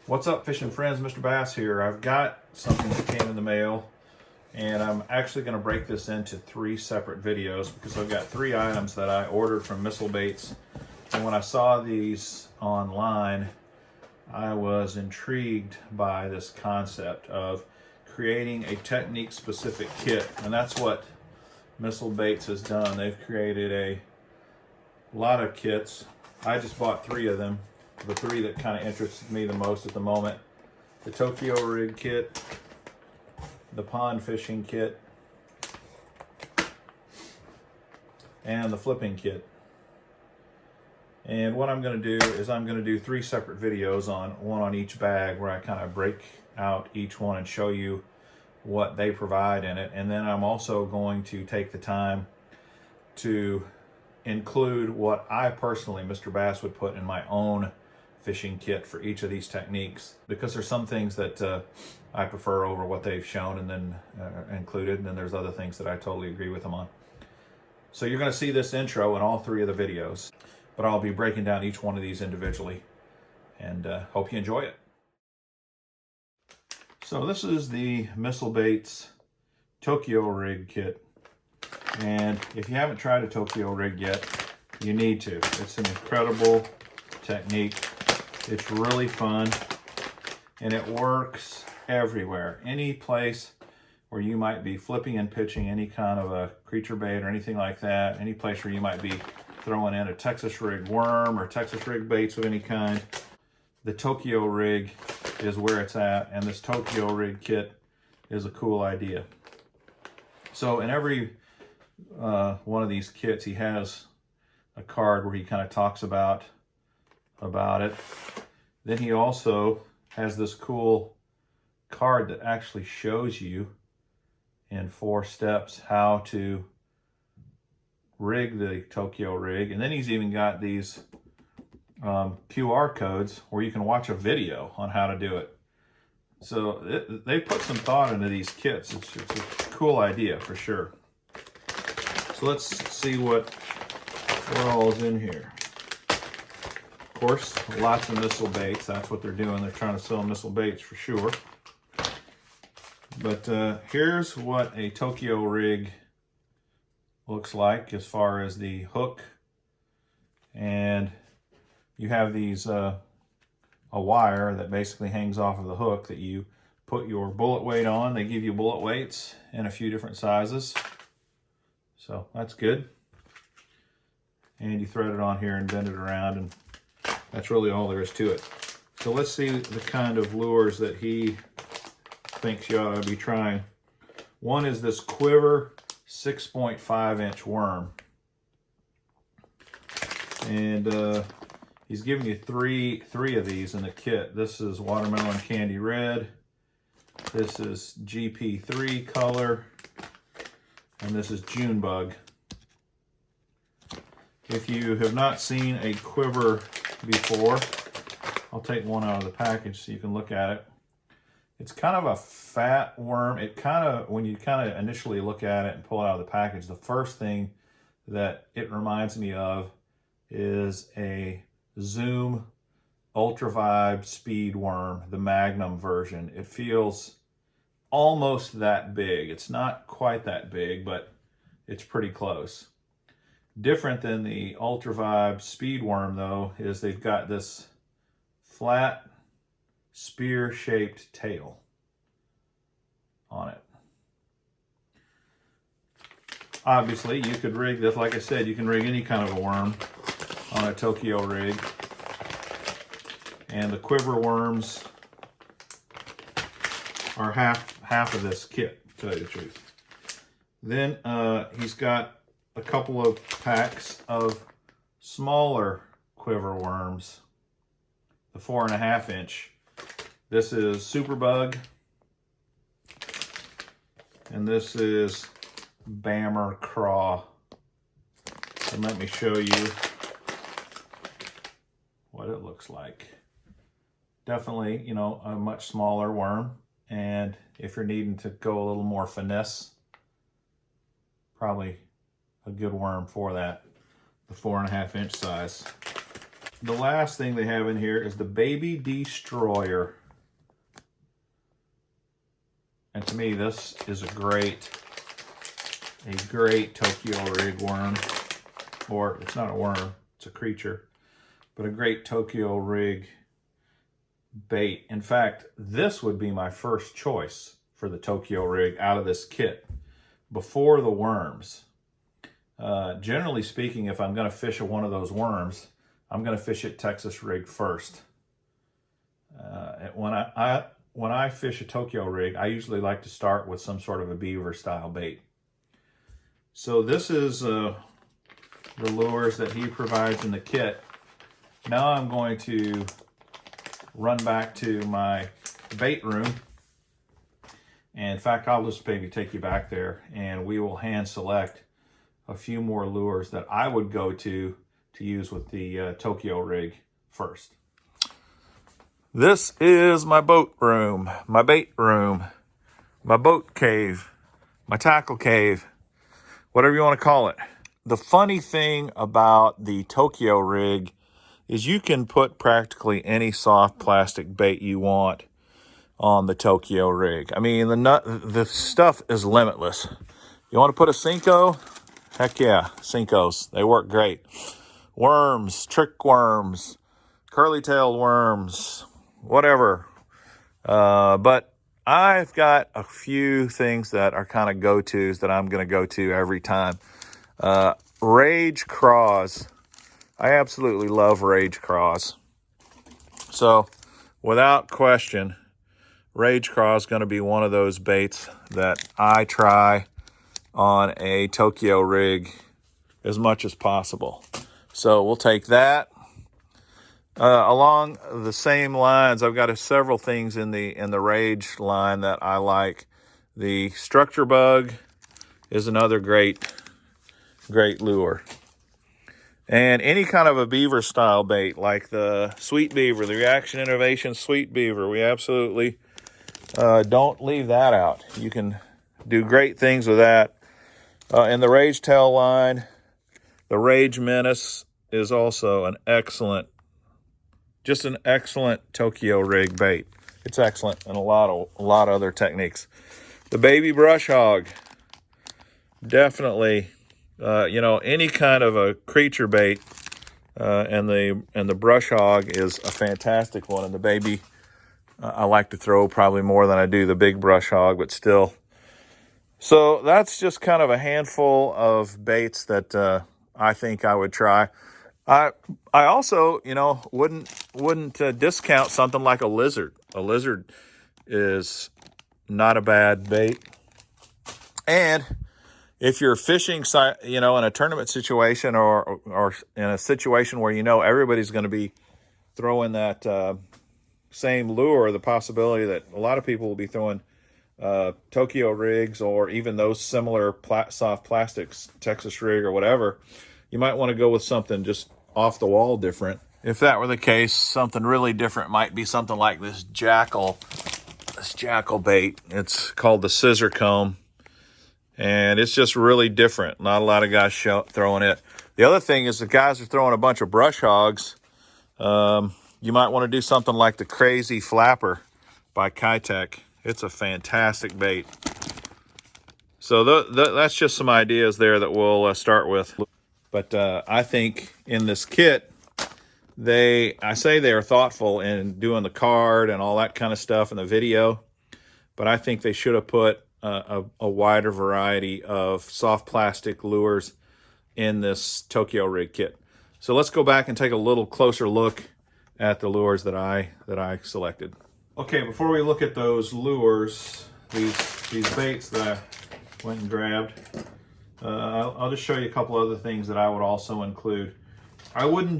What's up, fishing friends? Mr. Bass here. I've got something that came in the mail, and I'm actually going to break this into 3 separate videos because I've got 3 items that I ordered from Missle Baits. And when I saw these online, I was intrigued by this concept of creating a technique-specific kit, and that's what Missle Baits has done. They've created a lot of kits. I just bought 3 of them. The 3 that kind of interested me the most at the moment: the Tokyo rig kit, the pond fishing kit, and the flipping kit. And what I'm going to do is I'm going to do 3 separate videos, one on each bag, where I kind of break out each one and show you what they provide in it. And then I'm also going to take the time to include what I personally, Mr. Bass, would put in my own fishing kit for each of these techniques, because there's some things that I prefer over what they've shown and then included, and then there's other things that I totally agree with them on. So you're going to see this intro in all 3 of the videos, but I'll be breaking down each one of these individually, and hope you enjoy it. So this is the Missle Baits Tokyo rig kit, and if you haven't tried a Tokyo rig yet, you need to. It's an incredible technique. It's really fun, and it works everywhere. Any place where you might be flipping and pitching any kind of a creature bait or anything like that, any place where you might be throwing in a Texas rig worm or Texas rig baits of any kind, the Tokyo rig is where it's at, and this Tokyo rig kit is a cool idea. So in every one of these kits, he has a card where he kind of talks about it. Then he also has this cool card that actually shows you in 4 steps how to rig the Tokyo rig. And then he's even got these QR codes where you can watch a video on how to do it. So they put some thought into these kits. It's a cool idea for sure. So let's see what all is in here. Of course, lots of Missle Baits. That's what they're doing. They're trying to sell Missle Baits for sure. But here's what a Tokyo rig looks like as far as the hook. And you have these a wire that basically hangs off of the hook that you put your bullet weight on. They give you bullet weights in a few different sizes, so that's good. And you thread it on here and bend it around, and that's really all there is to it. So let's see the kind of lures that he thinks you ought to be trying. One is this Quiver 6.5-inch worm. And he's giving you three of these in the kit. This is Watermelon Candy Red. This is GP3 color. And this is June Bug. If you have not seen a quiver before, I'll take one out of the package so you can look at it. It's kind of a fat worm. It kind of, when you kind of initially look at it and pull it out of the package, the first thing that it reminds me of is a Zoom Ultra Vibe Speed worm, the Magnum version. It feels almost that big. It's not quite that big, but it's pretty close. Different than the Ultra Vibe Speed worm, though, is they've got this flat spear-shaped tail on it. Obviously, you could rig this, like I said, you can rig any kind of a worm on a Tokyo rig. And the quiver worms are half of this kit, to tell you the truth. Then he's got a couple of packs of smaller quiver worms, the 4.5-inch. This is Super Bug, and this is Bammer Craw. And let me show you what it looks like. Definitely, you know, a much smaller worm, and if you're needing to go a little more finesse, probably a good worm for that, the 4.5-inch size. the last thing they have in here is the Baby Destroyer. And to me, this is a great Tokyo rig worm. Or it's not a worm, it's a creature. But a great Tokyo rig bait. In fact, this would be my first choice for the Tokyo rig out of this kit before the worms. Generally speaking, if I'm going to fish one of those worms, I'm going to fish it Texas rig first. When I fish a Tokyo rig, I usually like to start with some sort of a beaver style bait. So this is the lures that he provides in the kit. Now I'm going to run back to my bait room. And in fact, I'll just maybe take you back there and we will hand select a few more lures that I would go to use with the Tokyo rig first. This is my boat room, my bait room, my boat cave, my tackle cave, whatever you want to call it. The funny thing about the Tokyo rig is you can put practically any soft plastic bait you want on the Tokyo rig. I mean, the stuff is limitless. You want to put a Cinco? Heck yeah, Cincos. They work great. Worms, trick worms, curly-tailed worms, whatever. But I've got a few things that are kind of go-tos that I'm going to go to every time. Rage craws. I absolutely love Rage craws. So, without question, Rage craw is going to be one of those baits that I try on a Tokyo rig as much as possible. So we'll take that. Along the same lines, I've got several things in the Rage line that I like. The Structure Bug is another great lure. And any kind of a beaver style bait, like the Sweet Beaver, the Reaction Innovation Sweet Beaver, we absolutely don't leave that out. You can do great things with that. In the Rage Tail line, the Rage Menace is also an excellent Tokyo rig bait. It's excellent in a lot of other techniques. The Baby Brush Hog, definitely, any kind of a creature bait, and the Brush Hog is a fantastic one. And the baby, I like to throw probably more than I do the big Brush Hog, but still. So that's just kind of a handful of baits that I think I would try. I also, wouldn't discount something like a lizard. A lizard is not a bad bait. And if you're fishing, in a tournament situation or in a situation where everybody's going to be throwing that same lure, the possibility that a lot of people will be throwing Tokyo rigs or even those similar soft plastics, Texas rig or whatever, you might want to go with something just off the wall different. If that were the case, something really different might be something like this jackal bait. It's called the Scissor Comb, and it's just really different. Not a lot of guys throwing it. The other thing is the guys are throwing a bunch of brush hogs. You might want to do something like the Crazy Flapper by Kitech. It's a fantastic bait. So that's just some ideas there that we'll start with. But I think in this kit, I say they are thoughtful in doing the card and all that kind of stuff in the video, but I think they should have put a wider variety of soft plastic lures in this Tokyo rig kit. So let's go back and take a little closer look at the lures that I selected. Okay, before we look at those lures, these baits that I went and grabbed, I'll just show you a couple other things that I would also include. I would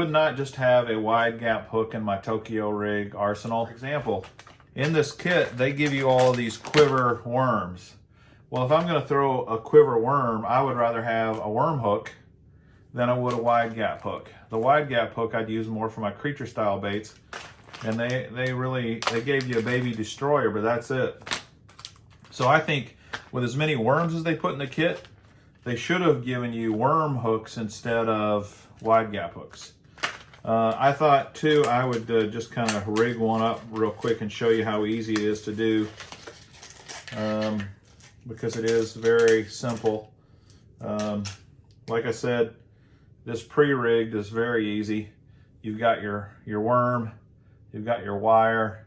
not just have a wide gap hook in my Tokyo rig arsenal. For example, in this kit, they give you all of these quiver worms. Well, if I'm going to throw a quiver worm, I would rather have a worm hook than I would a wide gap hook. The wide gap hook I'd use more for my creature style baits, and they gave you a Baby Destroyer, but that's it. So I think with as many worms as they put in the kit, they should have given you worm hooks instead of wide gap hooks. I thought too I would just kind of rig one up real quick and show you how easy it is to do, because it is very simple. Like I said, this pre-rigged is very easy. You've got your worm, you've got your wire,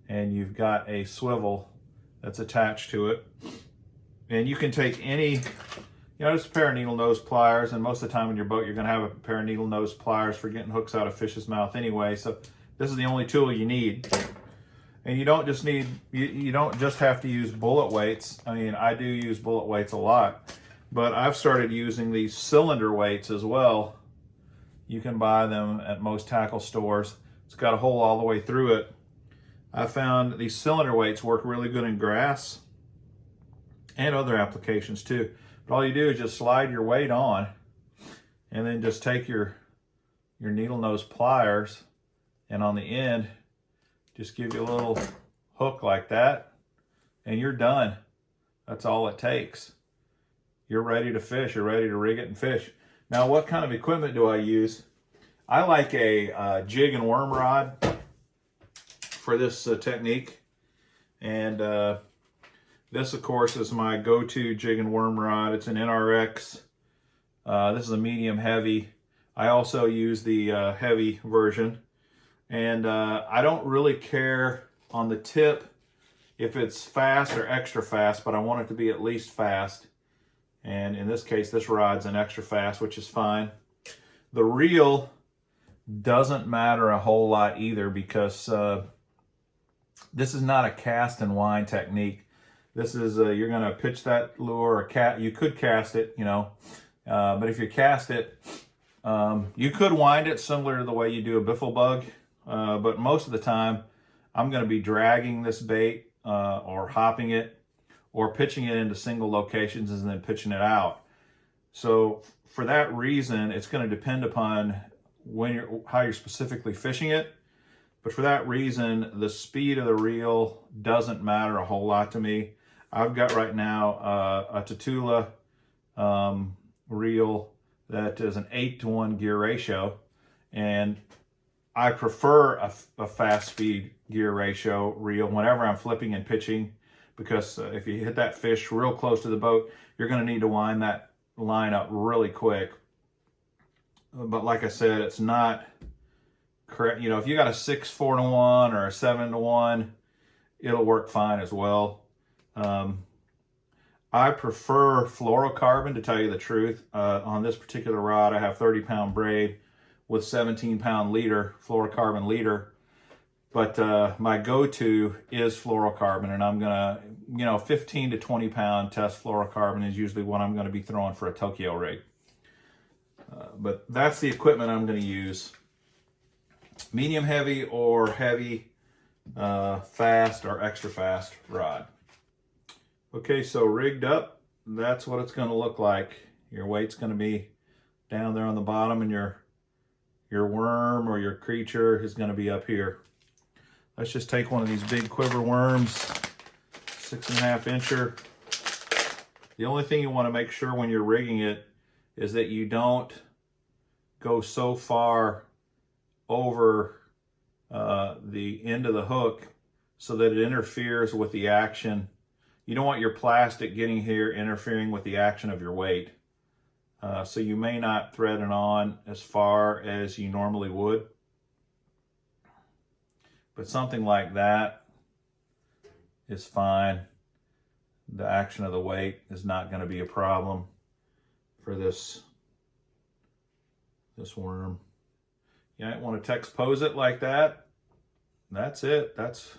and you've got a swivel that's attached to it. And you can take any, just a pair of needle nose pliers, and most of the time in your boat you're going to have a pair of needle nose pliers for getting hooks out of fish's mouth anyway, so this is the only tool you need. And you don't just need, you don't just have to use bullet weights. I mean, I do use bullet weights a lot, but I've started using these cylinder weights as well. You can buy them at most tackle stores. It's got a hole all the way through it. I found these cylinder weights work really good in grass and other applications too. But all you do is just slide your weight on, and then just take your needle nose pliers, and on the end, just give you a little hook like that, and you're done. That's all it takes. You're ready to fish. You're ready to rig it and fish. Now, what kind of equipment do I use? I like a jig and worm rod for this technique, and this, of course, is my go-to jig and worm rod. It's an NRX. This is a medium heavy. I also use the heavy version. And I don't really care on the tip if it's fast or extra fast, but I want it to be at least fast. And in this case, this rod's an extra fast, which is fine. The reel doesn't matter a whole lot either, because this is not a cast and wind technique. This is, you're going to pitch that lure, or you could cast it, but if you cast it, you could wind it similar to the way you do a biffle bug, but most of the time I'm going to be dragging this bait or hopping it or pitching it into single locations and then pitching it out. So for that reason, it's going to depend upon how you're specifically fishing it. But for that reason, the speed of the reel doesn't matter a whole lot to me. I've got right now a Tatula reel that is an 8-to-1 gear ratio, and I prefer a fast speed gear ratio reel whenever I'm flipping and pitching, because if you hit that fish real close to the boat, you're going to need to wind that line up really quick. But like I said, it's not correct. If you got a 6-4-to-1 or a 7-to-1, it'll work fine as well. I prefer fluorocarbon, to tell you the truth. On this particular rod, I have 30-pound braid with 17-pound leader, fluorocarbon leader. But my go-to is fluorocarbon, and I'm gonna, 15 to 20-pound test fluorocarbon is usually what I'm gonna be throwing for a Tokyo rig. But that's the equipment I'm gonna use. Medium heavy or heavy, fast or extra fast rod. Okay, so rigged up, that's what it's going to look like. Your weight's going to be down there on the bottom, and your worm or your creature is going to be up here. Let's just take one of these big quiver worms, 6.5 incher. The only thing you want to make sure when you're rigging it is that you don't go so far over the end of the hook so that it interferes with the action. You don't want your plastic getting here interfering with the action of your weight. So you may not thread it on as far as you normally would. But something like that is fine. The action of the weight is not going to be a problem for this worm. You might want to texpose it like that. That's it. That's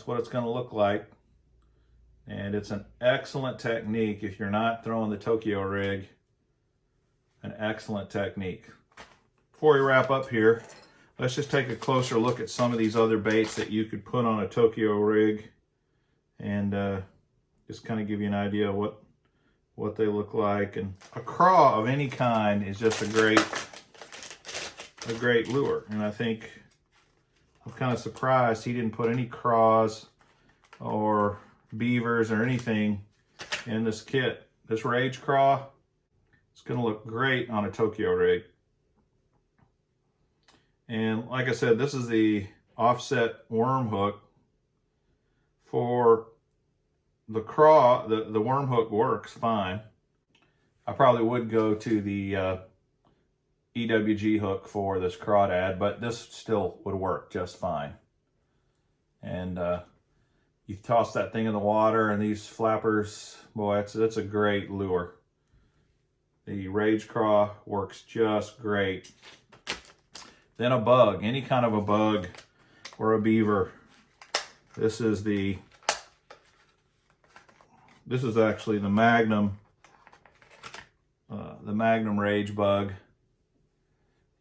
what it's going to look like. And it's an excellent technique if you're not throwing the Tokyo rig. An excellent technique. Before we wrap up here, let's just take a closer look at some of these other baits that you could put on a Tokyo rig, and just kind of give you an idea of what they look like. And a craw of any kind is just a great lure. And I think I'm kind of surprised he didn't put any craws or beavers or anything in this kit. This Rage Craw, it's going to look great on a Tokyo rig. And like I said, this is the offset worm hook. For the craw, the worm hook works fine. I probably would go to the EWG hook for this crawdad, but this still would work just fine. And you toss that thing in the water, and these flappers, boy, it's a great lure. The Rage Craw works just great. Then a bug, any kind of a bug or a beaver. This is actually the Magnum Rage Bug.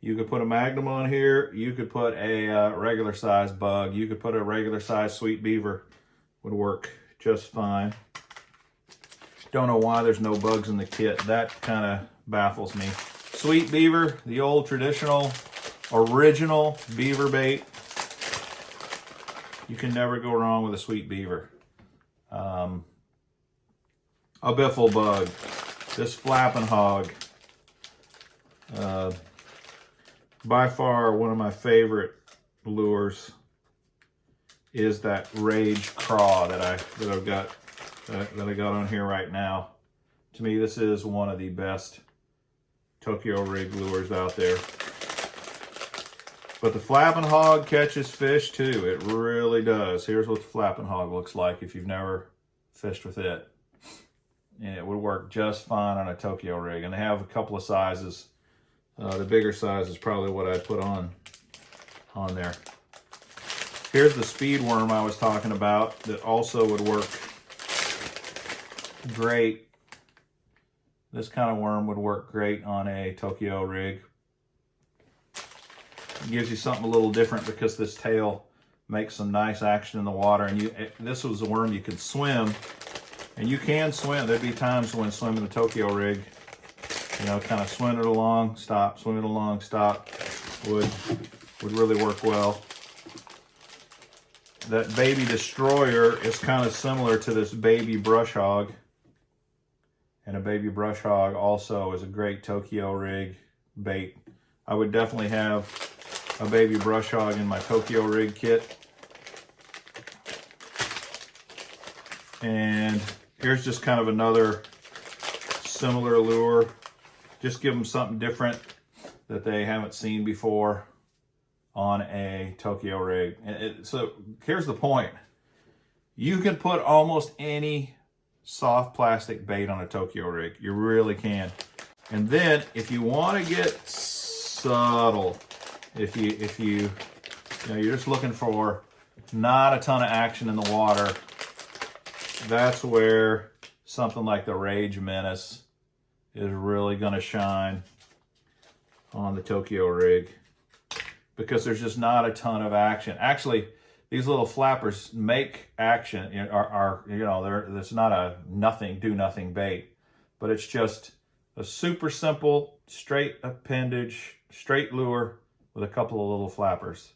You could put a Magnum on here. You could put a regular size bug. You could put a regular size sweet beaver. Would work just fine. Don't know why there's no bugs in the kit. That kind of baffles me. Sweet beaver, the old traditional, original beaver bait. You can never go wrong with a sweet beaver. A biffle bug. This flapping hog. By far one of my favorite lures is that Rage Craw that I got on here right now. To me, this is one of the best Tokyo rig lures out there. But the flapping hog catches fish too. It really does. Here's what the flapping hog looks like if you've never fished with it. And it would work just fine on a Tokyo rig. And they have a couple of sizes. The bigger size is probably what I'd put on there. Here's the speed worm I was talking about that also would work great. This kind of worm would work great on a Tokyo rig. It gives you something a little different because this tail makes some nice action in the water. And this was a worm you could swim, and you can swim. There'd be times when swimming the Tokyo rig, you know, kind of swim it along, stop, swim it along, stop, would really work well. That baby destroyer is kind of similar to this baby brush hog. And a baby brush hog also is a great Tokyo rig bait. I would definitely have a baby brush hog in my Tokyo rig kit. And here's just kind of another similar lure. Just give them something different that they haven't seen before on a Tokyo rig. So here's the point. You can put almost any soft plastic bait on a Tokyo rig. You really can. And then if you want to get subtle, if you know, you're just looking for not a ton of action in the water, that's where something like the Rage Menace is really going to shine on the Tokyo rig, because there's just not a ton of action. Actually, these little flappers make action. It's not a do nothing bait, but it's just a super simple, straight appendage, straight lure with a couple of little flappers.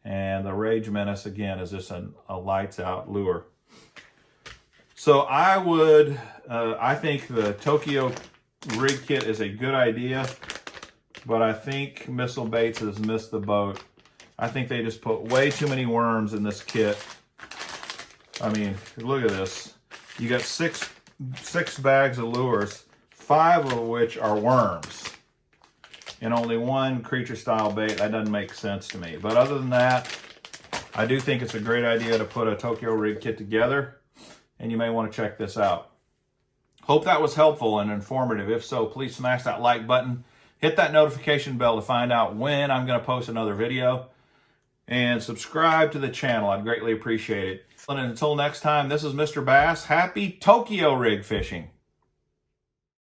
And the Rage Menace, again, is just a lights out lure. So I think the Tokyo rig kit is a good idea, but I think Missle Baits has missed the boat. I think they just put way too many worms in this kit. I mean, look at this. You got six bags of lures, 5 of which are worms, and only 1 creature style bait. That doesn't make sense to me. But other than that, I do think it's a great idea to put a Tokyo rig kit together, and you may want to check this out. Hope that was helpful and informative. If so, please smash that like button. Hit that notification bell to find out when I'm going to post another video. And subscribe to the channel. I'd greatly appreciate it. And until next time, this is Mr. Bass. Happy Tokyo rig fishing.